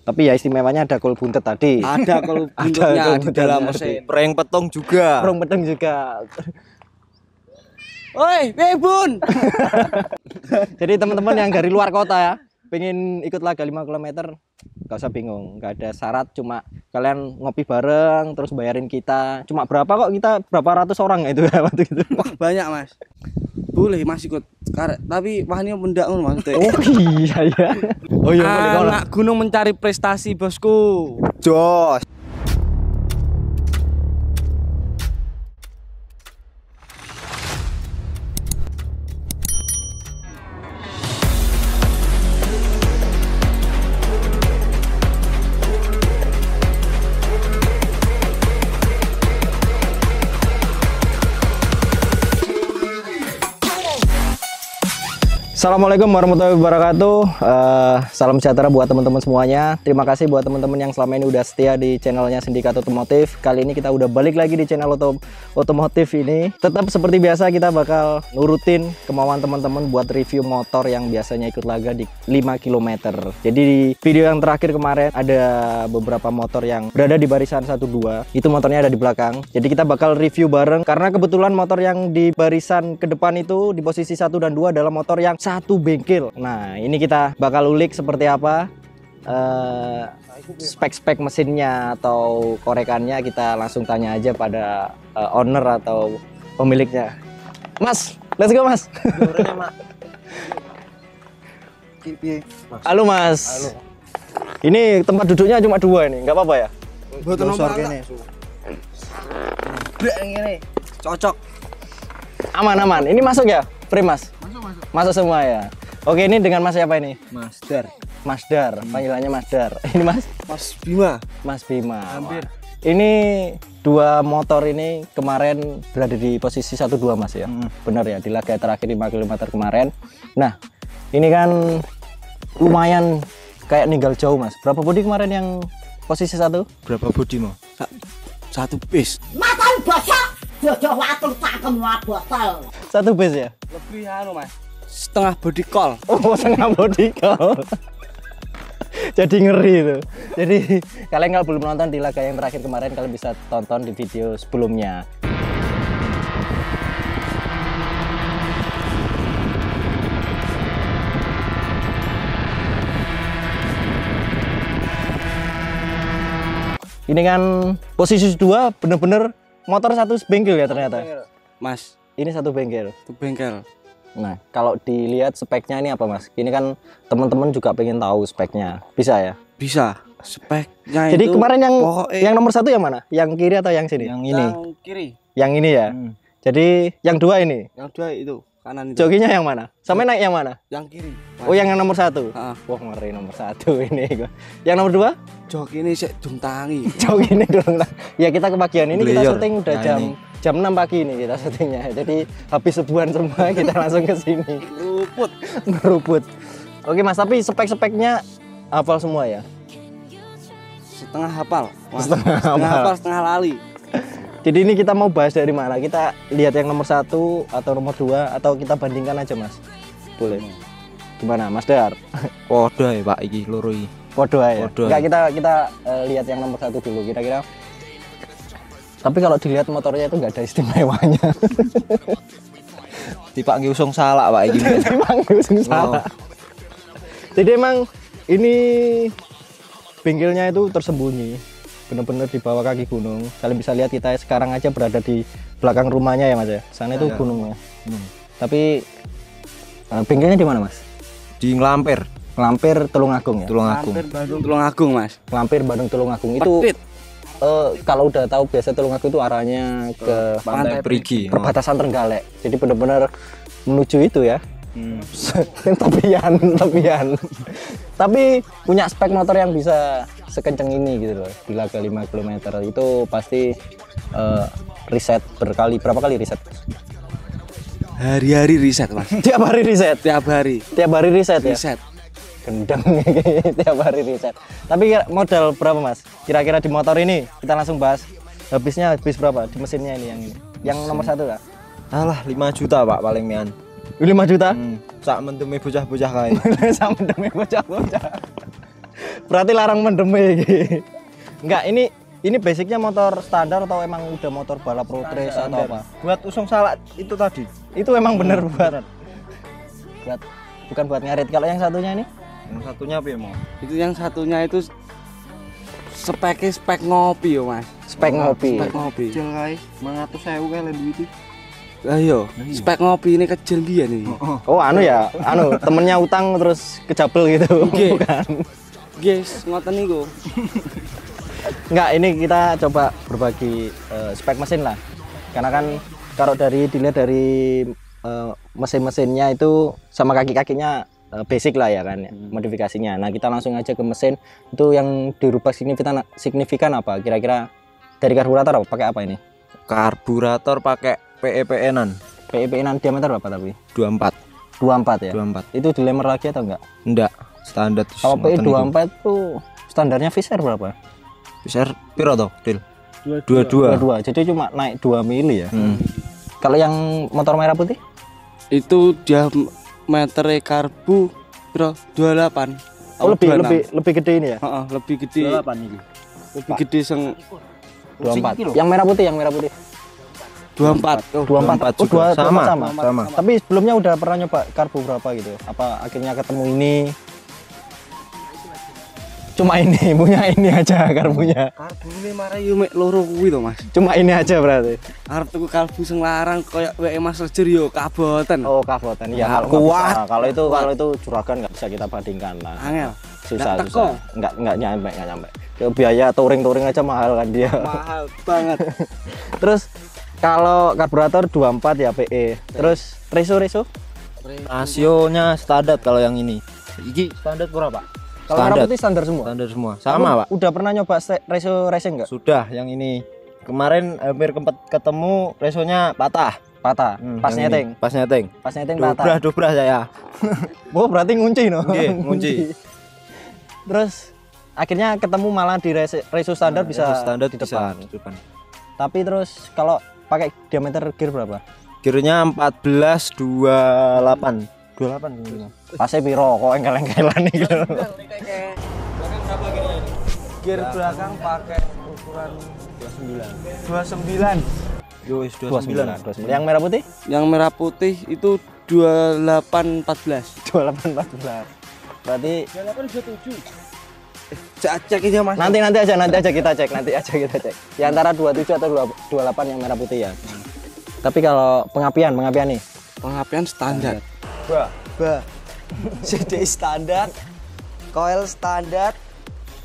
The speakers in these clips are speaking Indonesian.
Tapi ya istimewanya ada kol buntet tadi. Ada kol buntutnya di dalam mesin. Prank petong juga. Rong peteng juga. Oi, Bun. Jadi teman-teman yang dari luar kota ya, pengen ikut laga 5 km, gak usah bingung, gak ada syarat, cuma kalian ngopi bareng terus bayarin kita. Cuma berapa kok, kita berapa ratus orang itu ya waktu itu. Wah, banyak Mas. Boleh Mas ikut. Tapi wahnya mendak ngono maksudnya. Oh iya ya. Oh iya, anak gunung mencari prestasi, bosku. Jos. Assalamualaikum warahmatullahi wabarakatuh. Salam sejahtera buat teman-teman semuanya. Terima kasih buat teman-teman yang selama ini udah setia di channelnya Sindikat Otomotif. Kali ini kita udah balik lagi di channel otomotif ini. Tetap seperti biasa kita bakal nurutin kemauan teman-teman buat review motor yang biasanya ikut laga di 5 km. Jadi di video yang terakhir kemarin ada beberapa motor yang berada di barisan 1-2. Itu motornya ada di belakang. Jadi kita bakal review bareng karena kebetulan motor yang di barisan ke depan itu di posisi 1 dan 2 adalah motor yang satu bengkel. Nah, ini kita bakal ulik seperti apa spek-spek mesinnya atau korekannya. Kita langsung tanya aja pada owner atau pemiliknya. Mas, let's go Mas. Halo Mas. Halo. Ini tempat duduknya cuma 2 ini, nggak apa-apa ya? Betul nomor ini. Cocok. Aman. Ini masuk ya? Free Mas? Masuk semua ya. Oke, ini dengan Mas siapa ini? Mas Dar. Panggilannya Mas Dar. Ini Mas Bima. Mas Bima. Hampir. Ini 2 motor ini kemarin berada di posisi 1-2 Mas ya. Benar ya, di laga terakhir 5 km kemarin. Nah, ini kan lumayan kayak ninggal jauh Mas. Berapa bodi kemarin yang posisi 1? Berapa bodi mau? 1 piece. Makan basah, jodoh waktu cangkem botol. 1 base ya? Lebih Mas. Setengah body call. Oh, setengah body call. Jadi ngeri itu. Jadi kalian kalau belum nonton di laga yang terakhir kemarin, kalian bisa tonton di video sebelumnya. Ini kan posisi 2 bener-bener motor 1 bengkel ya ternyata. Mas, Ini 1 bengkel. itu bengkel. Nah, kalau dilihat speknya ini apa Mas? Ini kan teman-teman juga pengen tahu speknya. Bisa ya? Bisa. Speknya Jadi itu kemarin pokoknya yang nomor 1 yang mana? Yang kiri atau yang sini? Yang ini. yang kiri. Yang ini ya. Jadi yang 2 ini. Yang 2 itu kanan itu. Jokinya yang mana? Sampai naik yang mana? Yang kiri. Mas. Oh, yang nomor 1. Ah. Wah, ngeri nomor 1 ini. Yang nomor 2? Jok ini sik dung tangi. Jok ini dong. Ya kita kebagian ini kita Glayor. syuting udah Nah, jam 6 pagi ini kita syutingnya. Jadi habis subuhan semua kita langsung ke sini. Ruput. Ngeruput. Oke Mas, tapi spek-speknya hafal semua ya? Setengah hafal. Mas. Setengah hafal. Setengah lali. Jadi ini kita mau bahas dari mana? Kita lihat yang nomor 1 atau nomor 2 atau kita bandingkan aja Mas? Boleh. Gimana Mas Dar? Podo ya Pak iki loro iki. Podo ya? Podo. Enggak, kita lihat yang nomor 1 dulu kira-kira. Tapi kalau dilihat motornya itu nggak ada istimewanya. Dipanggil usung salah Pak iki. Emang salah. Jadi emang ini bengkelnya itu tersembunyi, benar-benar di bawah kaki gunung. Kalian bisa lihat kita sekarang aja berada di belakang rumahnya ya Mas ya. Sana itu gunungnya. Tapi bengkelnya di mana Mas? Di Nglampir. Nglampir Tulungagung ya. Tulungagung. Hampir Bandung Tulungagung, Mas. Nglampir Bandung Tulungagung itu. Petit. Kalau udah tahu biasa Tulungagung itu arahnya ke Pantai Perigi. perbatasan Trenggalek. Jadi benar-benar menuju itu ya. Tepian. Tapi punya spek motor yang bisa sekenceng ini gitu loh. Di laga 5 km itu pasti riset berapa kali riset? Hari-hari riset, Mas. Tiap hari riset. Tiap hari. Tiap hari riset ya. Riset. Gendeng tiap hari riset. Tapi modal berapa Mas? Kira-kira di motor ini kita langsung bahas. Habis berapa di mesinnya ini yang ini? Yang nomor 1 lah. Alah 5 juta Pak paling mian. 5 juta? Sak mentume bocah-bocah kae. Sama demi bocah-bocah. Berarti larang mendeme iki. Enggak, ini basicnya motor standar atau emang udah motor balap road race atau apa? Buat usung salak itu tadi. Itu emang bener buat bukan buat ngarit. Kalau yang satunya ini? Yang satunya apa ya, Mau? Itu yang satunya itu spek ngopi yo, Mas. Spek ngopi. Spek ngopi. Kecil kae, 500.000 kae lendu itu. Lah iya, spek ngopi ini kecil biyen iki. Oh, anu ya, temennya utang terus kejabel gitu. Oke. Bukan. Guys, ngoten niku. Enggak, ini kita coba berbagi spek mesin lah. Karena kan kalau dilihat dari mesin-mesinnya itu sama kaki-kakinya basic lah ya kan, modifikasinya. Nah, kita langsung aja ke mesin. Itu yang dirubah signifikan apa? Kira-kira dari karburator apa? Pakai apa ini? Karburator pakai PEPN-an. PEPN diameter berapa tapi? 24. 24 ya? 24. Itu dilemmer lagi atau enggak? Enggak, standar. Kalau PE 24 tuh standarnya Fisher berapa? Besar piro toh, Dil? 22. Jadi cuma naik 2 mili ya. Kalau yang motor merah putih? Itu diameter karbu bro 28. Oh, lebih gede ini ya? Heeh, lebih gede. 28 iki. Lebih gede sing 24. Yang merah putih, 24. 24. Oh, juga. 24 Sama. Tapi sebelumnya udah pernah nyoba karbu berapa gitu? Apa akhirnya ketemu ini? Cuma ini, punya ini aja karbunya. Karbu ini marai yo mek loro kuwi to, Mas. Cuma ini aja berarti. Arep tuku kalbu sing larang koyo WE Mas Lejer yo kaboten. Oh, kabotan. Ya, Nah, kalau kuat. kalau itu juragan nggak bisa kita bandingkan lah. Angel. Susah. Nggak teko. Nggak nyampe. Ya, biaya touring aja mahal kan dia. Mahal banget. Terus kalau karburator 24 ya PE. Terus reso. Rasionya standar kalau yang ini. Iki standar berapa, Pak? Kalau merah putih standar semua. Standar semua. Sama, Pak. Udah pernah nyoba reso racing nggak? Sudah yang ini. Kemarin hampir ketemu resonya patah. Pas yang nyeting. ini. Pas nyeting. Patah. Dobrah saya. Oh, berarti ngunci no. Nggih, ngunci. Terus akhirnya ketemu malah di reso standar bisa standar di bisa depan. Tapi terus kalau pakai diameter gear berapa? Gearnya 1428. 28. Pasnya piro kok engkel-engkelan nih gitu. Gear belakang pakai ukuran 29. Yo wis 29. Yang merah putih? Yang merah putih itu 2814. 2814. Berarti 2827. Cek aja Mas. nanti aja kita cek. Ya antara 27 atau 28 yang merah putih ya. Tapi kalau pengapian nih. Pengapian standar. Ba. CDI standar. Coil standar.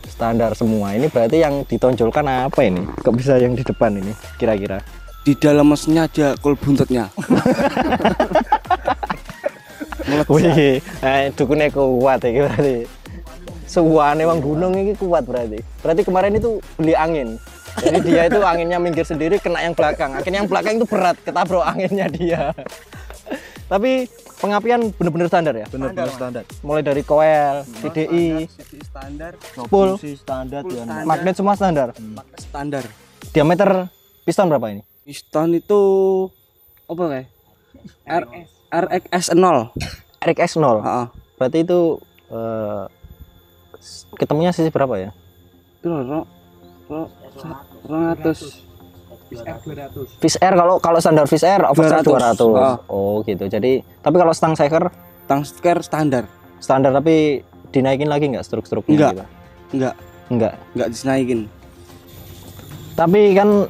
Standar semua. Ini berarti yang ditonjolkan apa ini? Kok bisa yang di depan ini kira-kira? Di dalam mesinnya ada kol buntutnya. Wih, dukunnya kuat ya berarti. Suwane wong gunung ini kuat berarti. Berarti kemarin itu beli angin. Jadi dia itu anginnya minggir sendiri kena yang belakang. Akhirnya yang belakang itu berat ketabrak anginnya dia. Tapi pengapian bener-bener standar ya? Bener-bener standar. Mulai dari coil, CDI, standar. spool, Standar ya. magnet semua standar. Standar. Diameter piston berapa ini? Piston itu apa kayak? RXS 0. RX 0. Heeh. Berarti itu ketemunya sisi berapa ya? Itu 200. Fish Air kalau standar Fish Air oversize 200. 200. Oh gitu. Jadi tapi kalau stang shaker Tangsker standar. standar tapi dinaikin lagi nggak struknya Enggak. gitu? Enggak. Enggak dinaikin. Tapi kan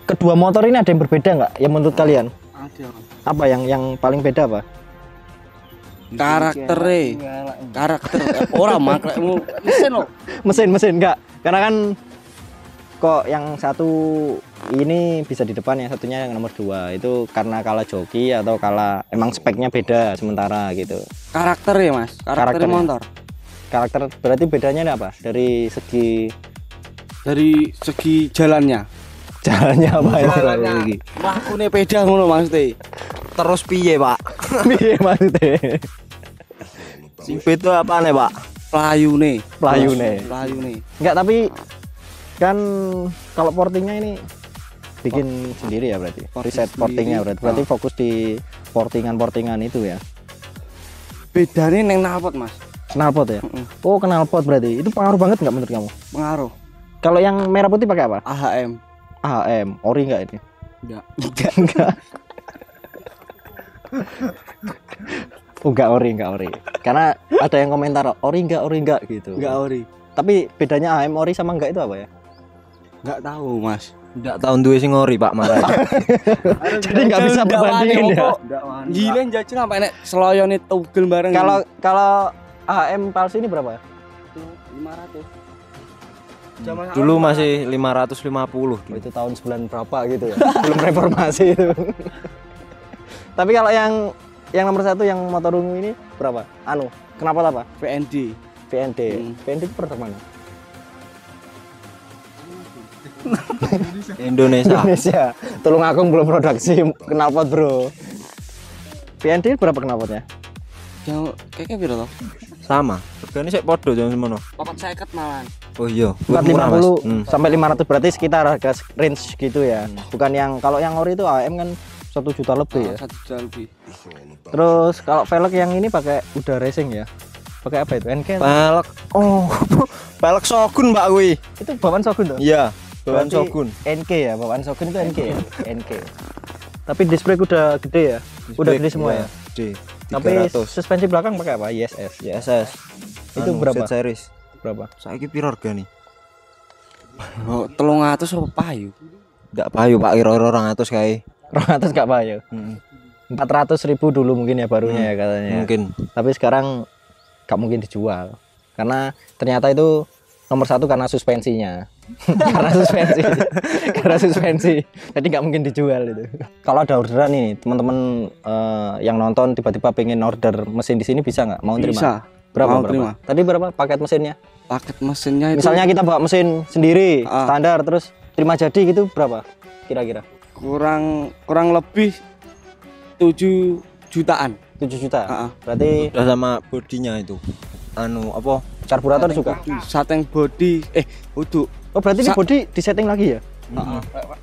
kedua motor ini ada yang berbeda nggak? Ya menurut kalian? Ada. Apa yang paling beda apa? Karakter orang maklekmu mesin lo. Mesin enggak. Karena kan kok yang satu ini bisa di depan, yang satunya yang nomor 2 itu karena kalah joki atau kalah emang speknya beda sementara gitu. Karakter ya Mas, karakter Karakternya. motor. Karakter berarti bedanya apa? Dari segi Jalannya. jalannya apa ya? Lakune beda ngono maksudnya. Terus piye, Pak? Piye maksudnya? Sing beda apa nih, Pak? Playune. Enggak, tapi kan kalau portingnya ini bikin sendiri ya berarti. Riset portingnya berarti fokus di portingan itu ya. Bedane neng knalpot Mas. Knalpot ya? Oh, knalpot berarti. Itu pengaruh banget nggak menurut kamu? Pengaruh. Kalau yang merah putih pakai apa? AHM. AHM, ori nggak ini? Enggak. Enggak. Oh, enggak ori. Karena ada yang komentar ori enggak gitu. Enggak ori. Tapi bedanya AHM ori sama enggak itu apa ya? Enggak tahu, Mas. Ndak tahun duwe sing ori Pak Marai. Jadi nggak bisa perbandingin ya. Gila jajal sampai nek seloyone tugel bareng. Kalau AHM palsu ini berapa? 500. Dulu masih 550. Oh, itu tahun 9 berapa gitu ya. Belum reformasi itu. Tapi kalau yang nomor 1 yang motor ungu ini berapa? Anu, kenapa apa? VND. VND. VND itu produk mana? Indonesia. Indonesia. Tulung Agung belum produksi knalpot, Bro. VND berapa knalpotnya? Yang kayaknya piro to? Sama. Regane sik padha jangan semono. 450 malan. Oh iya. 450 sampai 500 berarti sekitar harga range gitu ya. Bukan yang kalau yang ori itu AM kan 1 juta lebih ya. 1 juta lebih. Terus kalau velg yang ini pakai udah racing ya. Pakai apa itu? NK? Pelek. Oh, pelek Shogun Mbak kuwi. Itu bawaan Shogun tuh? Iya, bawaan Berarti Shogun. NK ya, bawaan Shogun itu NK ya? NK. Tapi disc brake udah gede ya? Udah gede semua ya? Gede. Tapi 300. suspensi belakang pakai apa? ISS. YSS. Itu berapa? Z series. Berapa? Saiki piro regane? Oh, 300 apa payu? Ndak payu Pak, kira-kira 200 kae. 200 gak payu. Heeh. 400.000 dulu mungkin ya barunya ya katanya. Mungkin. Tapi sekarang gak mungkin dijual. Karena ternyata itu nomor 1 karena suspensinya. karena suspensi. Jadi nggak mungkin dijual itu. Kalau ada orderan nih teman-teman yang nonton tiba-tiba pengen order mesin di sini bisa nggak? Mau terima? Bisa. Berapa? Mau terima. Tadi berapa paket mesinnya? Paket mesinnya itu Misalnya kita bawa mesin sendiri Ah. standar terus terima jadi gitu berapa? Kira-kira? kurang lebih 7 jutaan. 7 juta. Heeh. Berarti Udah sama bodinya itu. Anu apa? karburator juga. Setting body uduk. Oh berarti ini body disetting lagi ya?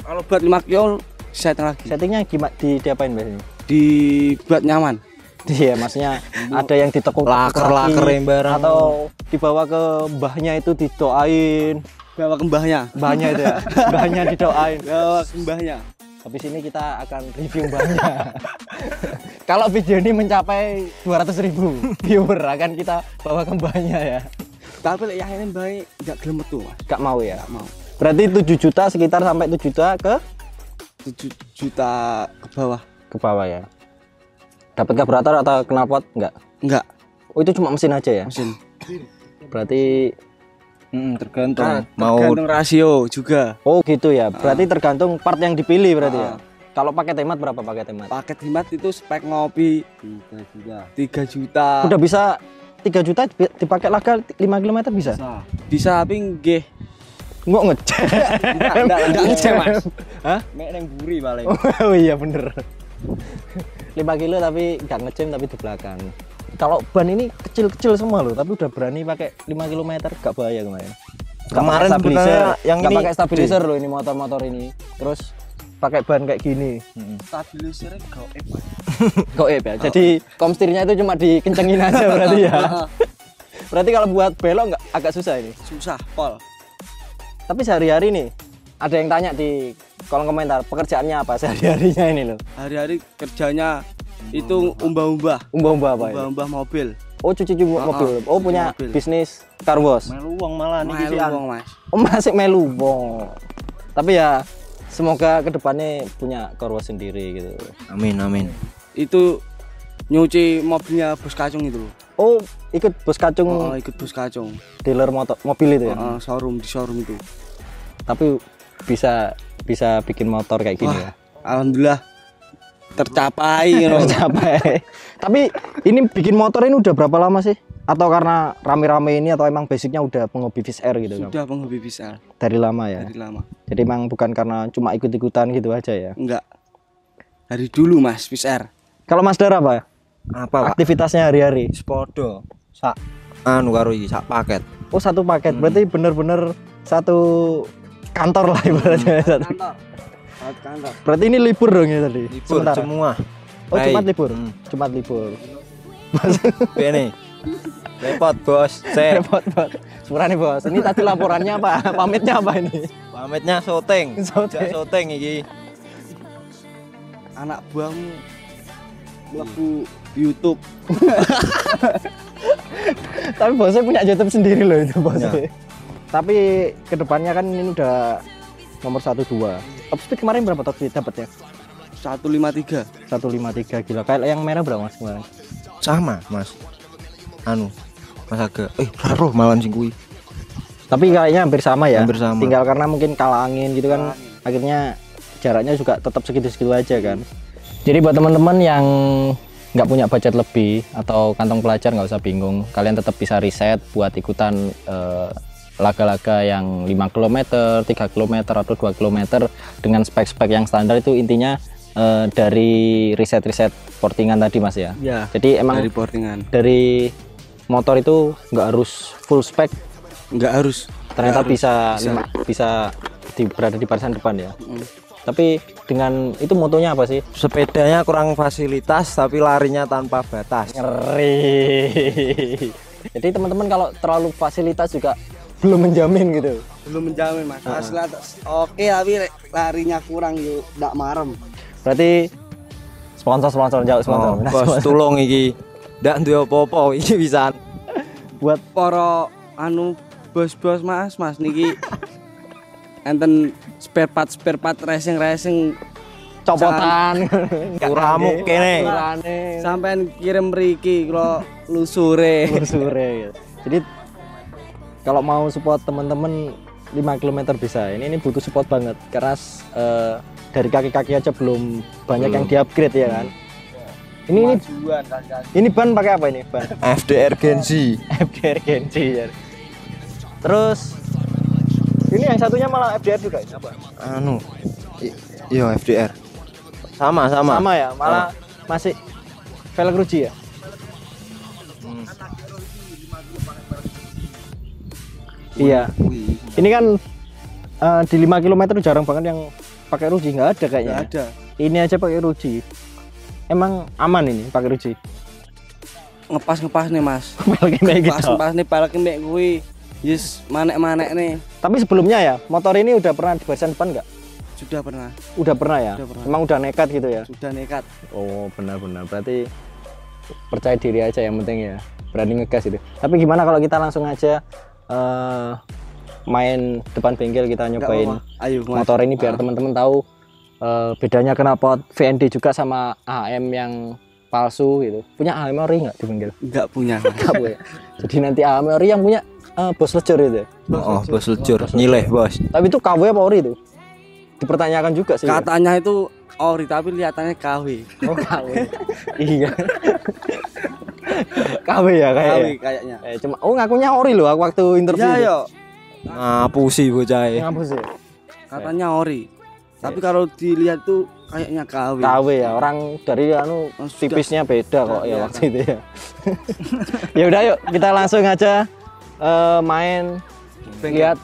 Kalau buat 5 kilo setting lagi. Settingnya gimana? Diapain biasanya? Dibuat nyaman. Iya, maksudnya ada yang ditekuk Laker-laker yang barang. atau dibawa ke mbahnya itu didoain. Bawa ke mbahnya. Mbahnya itu ya, mbahnya didoain. Bawa ke mbahnya. Habis ini kita akan review mbahnya. Kalau video ini mencapai 200.000 viewer akan kita bawa ke mbahnya ya. Tapi yang ini baik enggak gelem metu, Mas. Gak mau ya? Enggak mau. Berarti 7 juta sekitar sampai 7 juta 7 juta ke bawah. ke bawah ya. Dapat karburator atau knalpot enggak? Enggak, Oh itu cuma mesin aja ya? mesin. Berarti tergantung Tergantung rasio juga. oh gitu ya. Berarti tergantung part yang dipilih berarti ya. Ah. Kalau pakai hemat berapa pakai hemat? Paket hemat itu spek ngopi 3 juta. Udah bisa 3 juta dipakai laga 5 km bisa? Bisa tapi nggih. Nggak ngecek. Enggak ngecek, Mas. Hah? mek neng buri paling. Oh iya bener. 5 kilo tapi nggak ngecem tapi di belakang. Kalau ban ini kecil-kecil semua loh, tapi udah berani pakai 5 km gak bahaya kemarin. Kemarin sebenarnya yang nggak ini pakai stabilizer loh ini motor-motor ini. Terus pakai ban kayak gini. Stabilisernya goib. Goib ya. Jadi komstirnya itu cuma dikencengin aja berarti ya. Berarti kalau buat belok nggak agak susah ini. Susah, pol. Tapi sehari-hari nih ada yang tanya di kolom komentar pekerjaannya apa sehari-harinya ini loh. Hari-hari kerjanya itu umbah-umbah. Umbah-umbah apa ini? Umbah-umbah mobil. Oh cuci mobil. Oh punya mobil. bisnis car wash. Melu wong malah niki Melu sian. wong, Mas. Oh masih melu wong. Tapi ya semoga kedepannya punya car wash sendiri gitu. Amin amin. Itu nyuci mobilnya Bos Kacung itu loh. Oh ikut bos kacung Oh, ikut Bos Kacung. dealer mobil itu ya. Showroom di showroom itu. Tapi bisa bikin motor kayak gini Wah, ya. Alhamdulillah tercapai you know. Tercapai. Tapi ini bikin motor ini udah berapa lama sih? Atau karena rame-rame ini atau emang basicnya udah penghobi Fish Air gitu? Sudah penghobi bisa Dari lama ya. dari lama. Jadi emang bukan karena cuma ikut-ikutan gitu aja ya. Enggak. Dari dulu Mas Fish Air. Kalau Mas Dar apa? Apa Pak? Aktivitasnya hari-hari? Sepodo. Sak anu karo iki sak paket. Oh satu paket, berarti bener-bener satu kantor lah ibaratnya. Kantor. Kantor. Berarti ini libur dong ya tadi? Libur Sementara? semua. Oh Jumat Hai. libur? Jumat libur. Bene. Repot, Bos. Repot, Bos. Sepurane, Bos. Ini tadi laporannya apa? Pamitnya apa ini? Pamitnya syuting. Syuting. Syuting iki. Anak buahmu mlebu YouTube. Tapi bosnya punya YouTube sendiri loh itu bosnya. Ya. Tapi kedepannya kan ini udah nomor 1-2. Top speed kemarin berapa top speed dapatnya? 153. 153 gila. Kayak yang merah berapa Mas kemarin? Sama, Mas. Mas Aga. Roh malam sing kuwi. Tapi kayaknya hampir sama ya. Hampir sama. Tinggal karena mungkin kalah angin gitu kan. Akhirnya jaraknya juga tetap segitu-segitu aja kan. Jadi buat teman-teman yang nggak punya budget lebih atau kantong pelajar nggak usah bingung. Kalian tetap bisa riset buat ikutan laga-laga yang 5 km, 3 km atau 2 km dengan spek-spek yang standar. Itu intinya dari riset-riset portingan tadi Mas ya. Ya. Jadi emang Dari portingan. dari motor itu nggak harus full spek, Enggak harus. ternyata Nggak harus. bisa berada di barisan depan ya. Tapi dengan itu motonya apa sih? Sepedanya kurang fasilitas tapi larinya tanpa batas. Ngeri. Jadi teman-teman kalau terlalu fasilitas juga belum menjamin gitu. Belum menjamin Mas. Fasilitas oke tapi larinya kurang yuk, ndak marem. Berarti sponsor jauh sponsor. Nah, Bos, sponsor. tulung iki. Ndak duwe apa-apa iki bisa. Buat Para bos-bos Mas niki enten spare part racing copotan. Kuramuk kene. Kurane. sampean kirim mriki kula lusure. Sore. Jadi kalau mau support teman-teman 5 km bisa. Ini butuh support banget karena dari kaki-kaki aja belum banyak yang di-upgrade ya kan. Ini ban pakai apa ini? Ban FDR Genzi. FDR Genji ya. Terus ini yang satunya malah FDR juga ini apa? Iya FDR. Sama. Sama ya, malah masih velg ruji ya. Iya. Ini kan di 5 km jarang banget yang pakai ruji, nggak ada kayaknya. Nggak ada. Ini aja pakai ruji. Emang aman ini pakai ruji? Ngepas nih Mas. Velgnya kayak gitu. Pas nih palek mek kuwi. Yes, manek-manek nih. Tapi sebelumnya ya, motor ini udah pernah di barisan depan nggak? Sudah pernah. Udah pernah ya? Udah pernah. Emang udah nekat gitu ya? Sudah nekat. Oh benar-benar, berarti percaya diri aja yang penting ya, berani ngegas itu. Tapi gimana kalau kita langsung aja main depan bengkel, kita nyobain apa-apa. Ayo, Mas. motor ini biar teman-teman tahu bedanya kenapa VND juga sama AHM yang palsu gitu. Punya AHM ori nggak di bengkel? Enggak punya. Mas. Nggak punya. Jadi nanti AHM ori yang punya bos lejur itu. Bos lucur. Nyileh, Bos. Tapi itu KW apa ori itu? Dipertanyakan juga sih. Katanya itu ori tapi kelihatannya KW. Oh KW. Iya. KW ya KW kayaknya. kayaknya. Cuma ngakunya ori loh waktu interview. Ya itu. yo. Ngapusi bocah. Ngapus ya? Katanya ori. Tapi kalau dilihat tuh kayaknya KW. KW ya, orang dari Sudah. tipisnya beda kok ya Iya, waktu itu ya. Ya udah yuk kita langsung aja main, lihat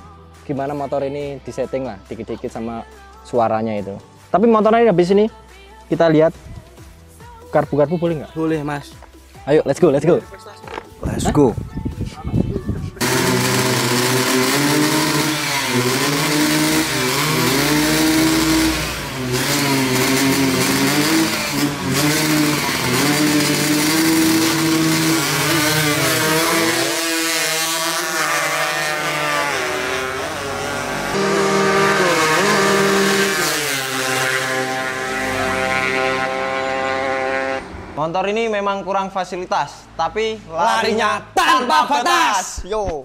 gimana motor ini disetting lah dikit-dikit sama suaranya itu. Tapi motornya habis ini kita lihat karbu-karbu boleh nggak? Boleh Mas. Ayo let's go. Let's go. Motor ini memang kurang fasilitas, tapi larinya tanpa batas. Yo.